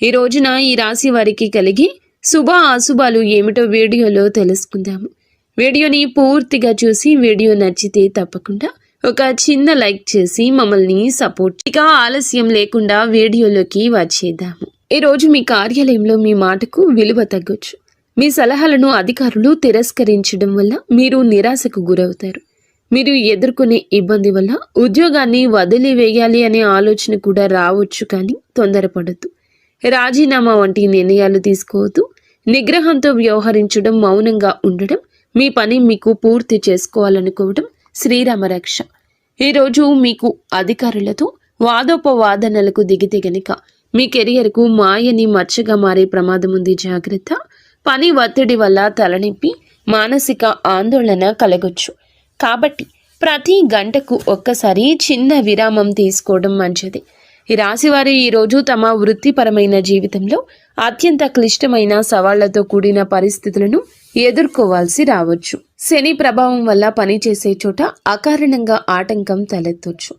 ఈ రోజున ఈ రాశి వారికి కలిగి శుభ అశుభాలు ఏమిటో వీడియోలో తెలుసుకుందాము. వీడియోని పూర్తిగా చూసి వీడియో నచ్చితే తప్పకుండా ఒక చిన్న లైక్ చేసి మమ్మల్ని సపోర్ట్. ఇక ఆలస్యం లేకుండా వీడియోలోకి వచ్చేద్దాము. ఈరోజు మీ కార్యాలయంలో మీ మాటకు విలువ తగ్గొచ్చు. మీ సలహాలను అధికారులు తిరస్కరించడం వల్ల మీరు నిరాశకు గురవుతారు. మీరు ఎదుర్కొనే ఇబ్బంది వల్ల ఉద్యోగాన్ని వదిలివేయాలి అనే ఆలోచన కూడా రావచ్చు, కానీ తొందరపడద్దు. రాజీనామా వంటి నిర్ణయాలు తీసుకోవద్దు. నిగ్రహంతో వ్యవహరించడం, మౌనంగా ఉండడం, మీ పని మీకు పూర్తి చేసుకోవాలనుకోవడం శ్రీరామ రక్ష. ఈరోజు మీకు అధికారులతో వాదోపవాదనలకు దిగితే గనుక మీ కెరియర్కు మాయని మచ్చగా మారే ప్రమాదం ఉంది. జాగ్రత్త. పని ఒత్తిడి వల్ల తలనొప్పి, మానసిక ఆందోళన కలగొచ్చు. కాబట్టి ప్రతి గంటకు ఒక్కసారి చిన్న విరామం తీసుకోవడం మంచిది. ఈ రాశివారు ఈరోజు తమ వృత్తిపరమైన జీవితంలో అత్యంత క్లిష్టమైన సవాళ్లతో కూడిన పరిస్థితులను ఎదుర్కోవాల్సి రావచ్చు. శని ప్రభావం వల్ల పనిచేసే చోట అకారణంగా ఆటంకం తలెత్తొచ్చు.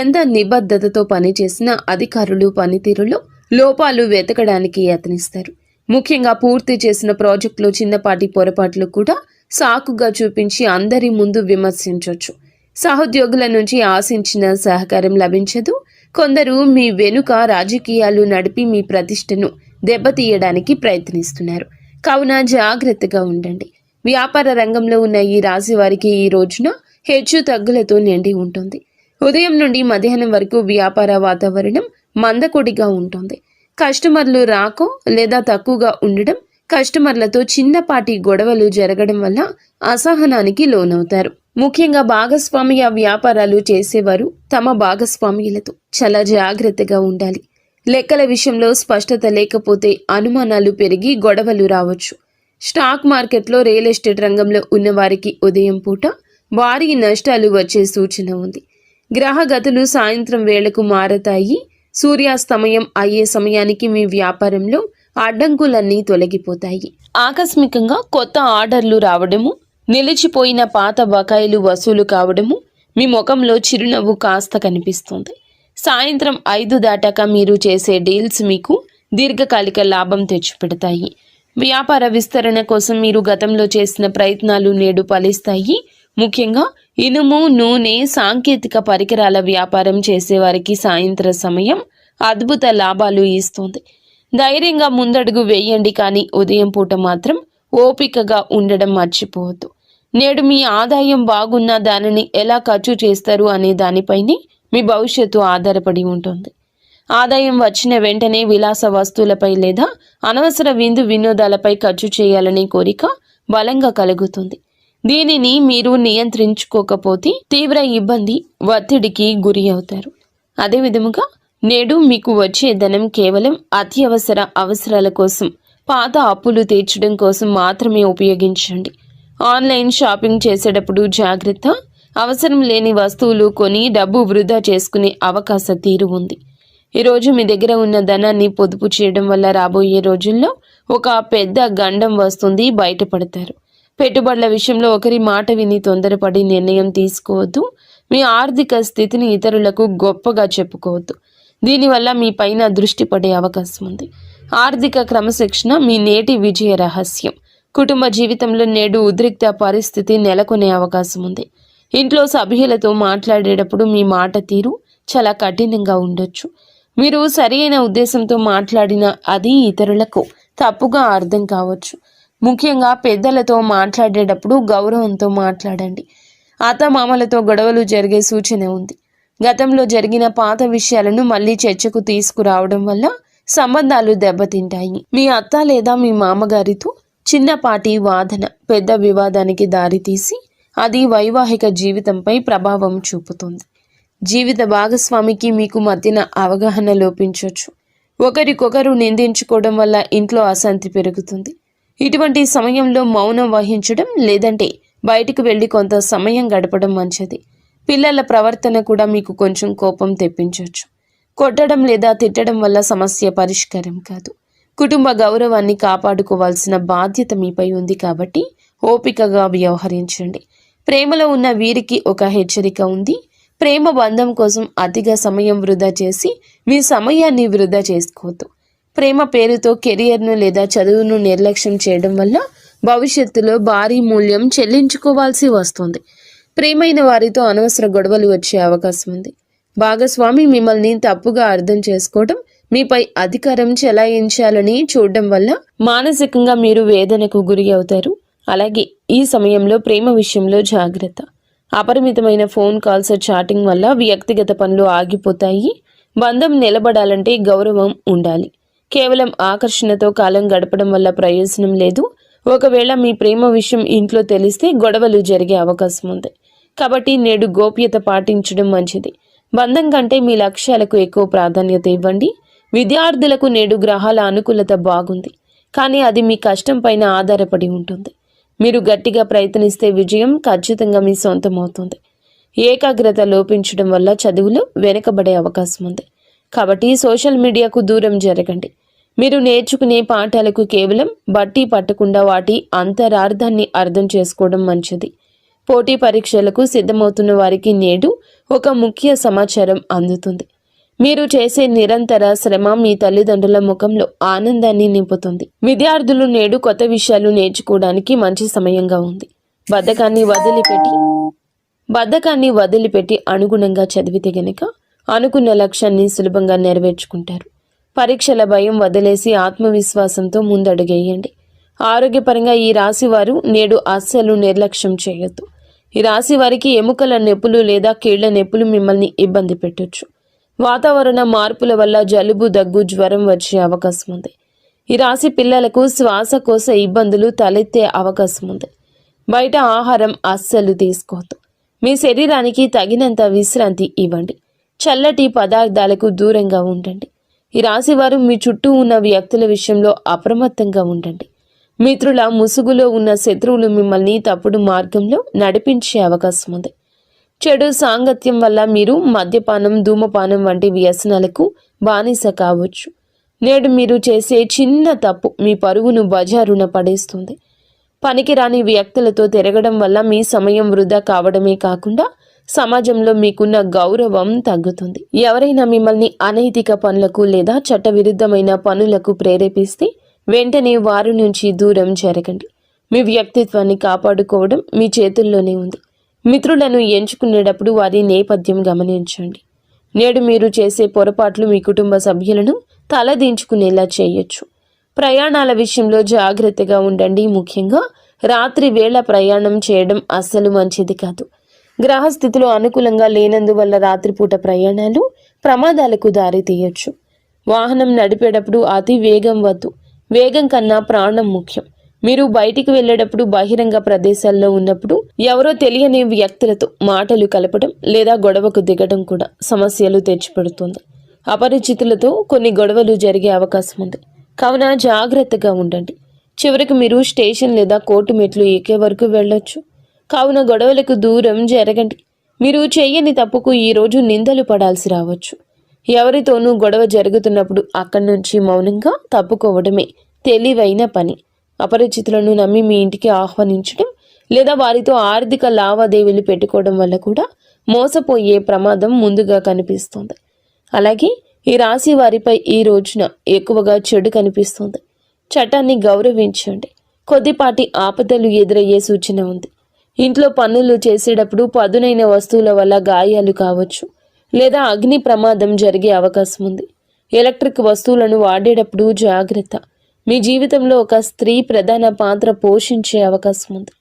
ఎంత నిబద్ధతతో పనిచేసిన అధికారులు పనితీరులో లోపాలు వెతకడానికి యత్నిస్తారు. ముఖ్యంగా పూర్తి చేసిన ప్రాజెక్టులో చిన్నపాటి పొరపాట్లు కూడా సాకుగా చూపించి అందరి ముందు విమర్శించవచ్చు. సహోద్యోగుల నుంచి ఆశించిన సహకారం లభించదు. కొందరు మీ వెనుక రాజకీయాలు నడిపి మీ ప్రతిష్టను దెబ్బతీయడానికి ప్రయత్నిస్తున్నారు. కావున జాగ్రత్తగా ఉండండి. వ్యాపార రంగంలో ఉన్న ఈ రాశి వారికి ఈ రోజున హెచ్చు తగ్గులతో నిండి ఉంటుంది. ఉదయం నుండి మధ్యాహ్నం వరకు వ్యాపార వాతావరణం మందకొడిగా ఉంటుంది. కస్టమర్లు రాకో లేదా తక్కువగా ఉండడం, కస్టమర్లతో చిన్నపాటి గొడవలు జరగడం వల్ల అసహనానికి లోనవుతారు. ముఖ్యంగా భాగస్వామ్య వ్యాపారాలు చేసేవారు తమ భాగస్వామ్యులతో చాలా జాగ్రత్తగా ఉండాలి. లెక్కల విషయంలో స్పష్టత లేకపోతే అనుమానాలు పెరిగి గొడవలు రావచ్చు. స్టాక్ మార్కెట్లో, రియల్ ఎస్టేట్ రంగంలో ఉన్నవారికి ఉదయం పూట భారీ నష్టాలు వచ్చే సూచన ఉంది. గ్రహగతులు సాయంత్రం వేళకు మారతాయి. సూర్యాస్తమయం అయ్యే సమయానికి మీ వ్యాపారంలో అడ్డంకులన్నీ తొలగిపోతాయి. ఆకస్మికంగా కొత్త ఆర్డర్లు రావడము, నిలిచిపోయిన పాత బకాయిలు వసూలు కావడము, మీ ముఖంలో చిరునవ్వు కాస్త కనిపిస్తుంది. సాయంత్రం 5 దాటాక మీరు చేసే డీల్స్ మీకు దీర్ఘకాలిక లాభం తెచ్చిపెడతాయి. వ్యాపార విస్తరణ కోసం మీరు గతంలో చేసిన ప్రయత్నాలు నేడు ఫలిస్తాయి. ముఖ్యంగా ఇనుము, నూనె, సాంకేతిక పరికరాల వ్యాపారం చేసేవారికి సాయంత్ర సమయం అద్భుత లాభాలు ఇస్తుంది. ధైర్యంగా ముందడుగు వేయండి, కానీ ఉదయం పూట మాత్రం ఓపికగా ఉండడం మర్చిపోవద్దు. నేడు మీ ఆదాయం బాగున్నా దానిని ఎలా ఖర్చు చేస్తారు అనే దానిపైనే మీ భవిష్యత్తు ఆధారపడి ఉంటుంది. ఆదాయం వచ్చిన వెంటనే విలాస వస్తువులపై లేదా అనవసర విందు వినోదాలపై ఖర్చు చేయాలనే కోరిక బలంగా కలుగుతుంది. దీనిని మీరు నియంత్రించుకోకపోతే తీవ్ర ఇబ్బంది, ఒత్తిడికి గురి అవుతారు. అదేవిధముగా నేడు మీకు వచ్చే ధనం కేవలం అత్యవసర అవసరాల కోసం, పాత అప్పులు తీర్చడం కోసం మాత్రమే ఉపయోగించండి. ఆన్లైన్ షాపింగ్ చేసేటప్పుడు జాగ్రత్త. అవసరం లేని వస్తువులు కొని డబ్బు వృధా చేసుకునే అవకాశ తీరు ఉంది. ఈరోజు మీ దగ్గర ఉన్న ధనాన్ని పొదుపు చేయడం వల్ల రాబోయే రోజుల్లో ఒక పెద్ద గండం వస్తుంది, బయటపడతారు. పెట్టుబడుల విషయంలో ఒకరి మాట విని తొందరపడి నిర్ణయం తీసుకోవద్దు. మీ ఆర్థిక స్థితిని ఇతరులకు గొప్పగా చెప్పుకోవద్దు. దీనివల్ల మీ పైన దృష్టి పడే అవకాశం ఉంది. ఆర్థిక క్రమశిక్షణ మీ నేటి విజయ రహస్యం. కుటుంబ జీవితంలో నేడు ఉద్రిక్త పరిస్థితి నెలకొనే అవకాశం ఉంది. ఇంట్లో సభ్యులతో మాట్లాడేటప్పుడు మీ మాట తీరు చాలా కఠినంగా ఉండొచ్చు. మీరు సరైన ఉద్దేశంతో మాట్లాడినా అది ఇతరులకు తప్పుగా అర్థం కావచ్చు. ముఖ్యంగా పెద్దలతో మాట్లాడేటప్పుడు గౌరవంతో మాట్లాడండి. అత్తమామలతో గొడవలు జరిగే సూచన ఉంది. గతంలో జరిగిన పాత విషయాలను మళ్ళీ చర్చకు తీసుకురావడం వల్ల సంబంధాలు దెబ్బతింటాయి. మీ అత్త లేదా మీ మామగారితో చిన్నపాటి వాదన పెద్ద వివాదానికి దారితీసి అది వైవాహిక జీవితంపై ప్రభావం చూపుతుంది. జీవిత భాగస్వామికి మీకు మధ్యన అవగాహన లోపించవచ్చు. ఒకరికొకరు నిందించుకోవడం వల్ల ఇంట్లో అశాంతి పెరుగుతుంది. ఇటువంటి సమయంలో మౌనం వహించడం లేదంటే బయటకు వెళ్ళి కొంత సమయం గడపడం మంచిది. పిల్లల ప్రవర్తన కూడా మీకు కొంచెం కోపం తెప్పించవచ్చు. కొట్టడం లేదా తిట్టడం వల్ల సమస్య పరిష్కారం కాదు. కుటుంబ గౌరవాన్ని కాపాడుకోవాల్సిన బాధ్యత మీపై ఉంది కాబట్టి ఓపికగా వ్యవహరించండి. ప్రేమలో ఉన్న వీరికి ఒక హెచ్చరిక ఉంది. ప్రేమ బంధం కోసం అతిగా సమయం వృధా చేసి మీ సమయాన్ని వృధా చేసుకోవద్దు. ప్రేమ పేరుతో కెరియర్ను లేదా చదువును నిర్లక్ష్యం చేయడం వల్ల భవిష్యత్తులో భారీ మూల్యం చెల్లించుకోవాల్సి వస్తుంది. ప్రేమైన వారితో అనవసర గొడవలు వచ్చే అవకాశం ఉంది. భాగస్వామి మిమ్మల్ని తప్పుగా అర్థం చేసుకోవడం, మీపై అధికారం చెలాయించాలని చూడడం వల్ల మానసికంగా మీరు వేదనకు గురి అవుతారు. అలాగే ఈ సమయంలో ప్రేమ విషయంలో జాగ్రత్త. అపరిమితమైన ఫోన్ కాల్స్, చాటింగ్ వల్ల వ్యక్తిగత పనులు ఆగిపోతాయి. బంధం నిలబడాలంటే గౌరవం ఉండాలి. కేవలం ఆకర్షణతో కాలం గడపడం వల్ల ప్రయోజనం లేదు. ఒకవేళ మీ ప్రేమ విషయం ఇంట్లో తెలిస్తే గొడవలు జరిగే అవకాశం ఉంది. కాబట్టి నేడు గోప్యత పాటించడం మంచిది. బంధం కంటే మీ లక్ష్యాలకు ఎక్కువ ప్రాధాన్యత ఇవ్వండి. విద్యార్థులకు నేడు గ్రహాల అనుకూలత బాగుంది, కానీ అది మీ కష్టం పైన ఆధారపడి ఉంటుంది. మీరు గట్టిగా ప్రయత్నిస్తే విజయం ఖచ్చితంగా మీ సొంతం అవుతుంది. ఏకాగ్రత లోపించడం వల్ల చదువులు వెనుకబడే అవకాశం ఉంది. కాబట్టి సోషల్ మీడియాకు దూరం జరగండి. మీరు నేర్చుకునే పాఠాలకు కేవలం బట్టి పట్టకుండా వాటి అంతరార్థాన్ని అర్థం చేసుకోవడం మంచిది. పోటీ పరీక్షలకు సిద్ధమవుతున్న వారికి నేడు ఒక ముఖ్య సమాచారం అందుతుంది. మీరు చేసే నిరంతర శ్రమ మీ తల్లిదండ్రుల ముఖంలో ఆనందాన్ని నింపుతుంది. విద్యార్థులు నేడు కొత్త విషయాలు నేర్చుకోవడానికి మంచి సమయంగా ఉంది. బద్ధకాన్ని వదిలిపెట్టి అనుగుణంగా చదివితే గనక అనుకున్న లక్ష్యాన్ని సులభంగా నెరవేర్చుకుంటారు. పరీక్షల భయం వదిలేసి ఆత్మవిశ్వాసంతో ముందడుగేయండి. ఆరోగ్యపరంగా ఈ రాశి వారు నేడు అస్సలు నిర్లక్ష్యం చేయొద్దు. ఈ రాశి వారికి ఎముకల నొప్పులు లేదా కీళ్ల నొప్పులు మిమ్మల్ని ఇబ్బంది పెట్టొచ్చు. వాతావరణ మార్పుల వల్ల జలుబు, దగ్గు, జ్వరం వచ్చే అవకాశం ఉంది. ఈ రాశి పిల్లలకు శ్వాసకోశ ఇబ్బందులు తలెత్తే అవకాశం ఉంది. బయట ఆహారం అస్సలు తీసుకోవద్దు. మీ శరీరానికి తగినంత విశ్రాంతి ఇవ్వండి. చల్లటి పదార్థాలకు దూరంగా ఉండండి. ఈ రాశివారు మీ చుట్టూ ఉన్న వ్యక్తుల విషయంలో అప్రమత్తంగా ఉండండి. మిత్రుల ముసుగులో ఉన్న శత్రువులు మిమ్మల్ని తప్పుడు మార్గంలో నడిపించే అవకాశం ఉంది. చెడు సాంగత్యం వల్ల మీరు మద్యపానం, ధూమపానం వంటి వ్యసనాలకు బానిస కావచ్చు. నేడు మీరు చేసే చిన్న తప్పు మీ పరువును బజారున పడేస్తుంది. పనికిరాని వ్యక్తులతో తిరగడం వల్ల మీ సమయం వృధా కావడమే కాకుండా సమాజంలో మీకున్న గౌరవం తగ్గుతుంది. ఎవరైనా మిమ్మల్ని అనైతిక పనులకు లేదా చట్టవిరుద్ధమైన పనులకు ప్రేరేపిస్తే వెంటనే వారి నుంచి దూరం జరగండి. మీ వ్యక్తిత్వాన్ని కాపాడుకోవడం మీ చేతుల్లోనే ఉంది. మిత్రులను ఎంచుకునేటప్పుడు వారి నేపథ్యం గమనించండి. నేడు మీరు చేసే పొరపాట్లు మీ కుటుంబ సభ్యులను తలదించుకునేలా చేయొచ్చు. ప్రయాణాల విషయంలో జాగ్రత్తగా ఉండండి. ముఖ్యంగా రాత్రి వేళ ప్రయాణం చేయడం అస్సలు మంచిది కాదు. గ్రహస్థితులు అనుకూలంగా లేనందువల్ల రాత్రిపూట ప్రయాణాలు ప్రమాదాలకు దారి తీయొచ్చు. వాహనం నడిపేటప్పుడు అతి వేగం వద్దు. వేగం కన్నా ప్రాణం ముఖ్యం. మీరు బయటికి వెళ్ళేటప్పుడు, బహిరంగ ప్రదేశాల్లో ఉన్నప్పుడు ఎవరో తెలియని వ్యక్తులతో మాటలు కలపడం లేదా గొడవకు దిగడం కూడా సమస్యలు తెచ్చిపెడుతుంది. అపరిచితులతో కొన్ని గొడవలు జరిగే అవకాశం ఉంది. కావున జాగ్రత్తగా ఉండండి. చివరికి మీరు స్టేషన్ లేదా కోర్టు మెట్లు ఎక్కే వరకు వెళ్ళొచ్చు. కావున గొడవలకు దూరం జరగండి. మీరు చేయని తప్పుకు ఈరోజు నిందలు పడాల్సి రావచ్చు. ఎవరితోనూ గొడవ జరుగుతున్నప్పుడు అక్కడి నుంచి మౌనంగా తప్పుకోవడమే తెలివైన పని. అపరిచితులను నమ్మి మీ ఇంటికి ఆహ్వానించడం లేదా వారితో ఆర్థిక లావాదేవీలు పెట్టుకోవడం వల్ల కూడా మోసపోయే ప్రమాదం ముందుగా కనిపిస్తుంది. అలాగే ఈ రాశి వారిపై ఈ రోజున ఎక్కువగా చెడు కనిపిస్తుంది. చట్టాన్ని గౌరవించండి. కొద్దిపాటి ఆపదలు ఎదురయ్యే సూచన ఉంది. ఇంట్లో పనులు చేసేటప్పుడు పదునైన వస్తువుల వల్ల గాయాలు కావచ్చు లేదా అగ్ని ప్రమాదం జరిగే అవకాశం ఉంది. ఎలక్ట్రిక్ వస్తువులను వాడేటప్పుడు జాగ్రత్త. మీ జీవితంలో ఒక స్త్రీ ప్రధాన పాత్ర పోషించే అవకాశం ఉంది.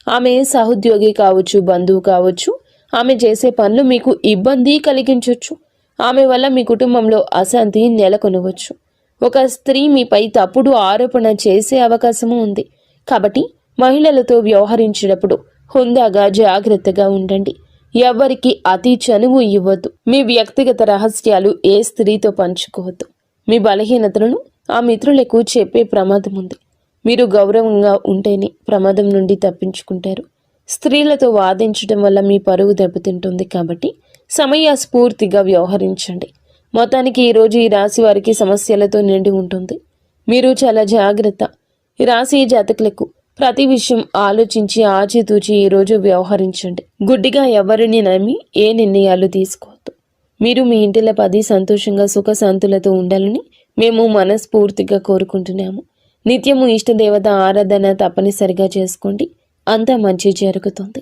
ఆమె సహోద్యోగి కావచ్చు, బంధువు కావచ్చు. ఆమె చేసే పనులు మీకు ఇబ్బంది కలిగించవచ్చు. ఆమె వల్ల మీ కుటుంబంలో అశాంతి నెలకొనవచ్చు. ఒక స్త్రీ మీపై తప్పుడు ఆరోపణ చేసే అవకాశము ఉంది. కాబట్టి మహిళలతో వ్యవహరించేటప్పుడు హుందాగా జాగ్రత్తగా ఉండండి. ఎవ్వరికి అతి చనువు ఇవ్వద్దు. మీ వ్యక్తిగత రహస్యాలు ఏ స్త్రీతో పంచుకోవద్దు. మీ బలహీనతలను ఆ మిత్రులకు చెప్పే ప్రమాదం ఉంది. మీరు గౌరవంగా ఉంటేనే ప్రమాదం నుండి తప్పించుకుంటారు. స్త్రీలతో వాదించడం వల్ల మీ పరువు దెబ్బతింటుంది. కాబట్టి సమయస్ఫూర్తిగా వ్యవహరించండి. మొత్తానికి ఈరోజు ఈ రాశి వారికి సమస్యలతో నిండి ఉంటుంది. మీరు చాలా జాగ్రత్త. ఈ రాశి జాతకులకు ప్రతి విషయం ఆలోచించి ఆచితూచి ఈరోజు వ్యవహరించండి. గుడ్డిగా ఎవరిని నమ్మి ఏ నిర్ణయాలు తీసుకోవద్దు. మీరు మీ ఇంటిలో 10 సంతోషంగా సుఖశాంతులతో ఉండాలని మేము మనస్ఫూర్తిగా కోరుకుంటున్నాము. నిత్యము ఇష్టదేవత ఆరాధన తప్పనిసరిగా చేసుకోండి, అంతా మంచి జరుగుతుంది.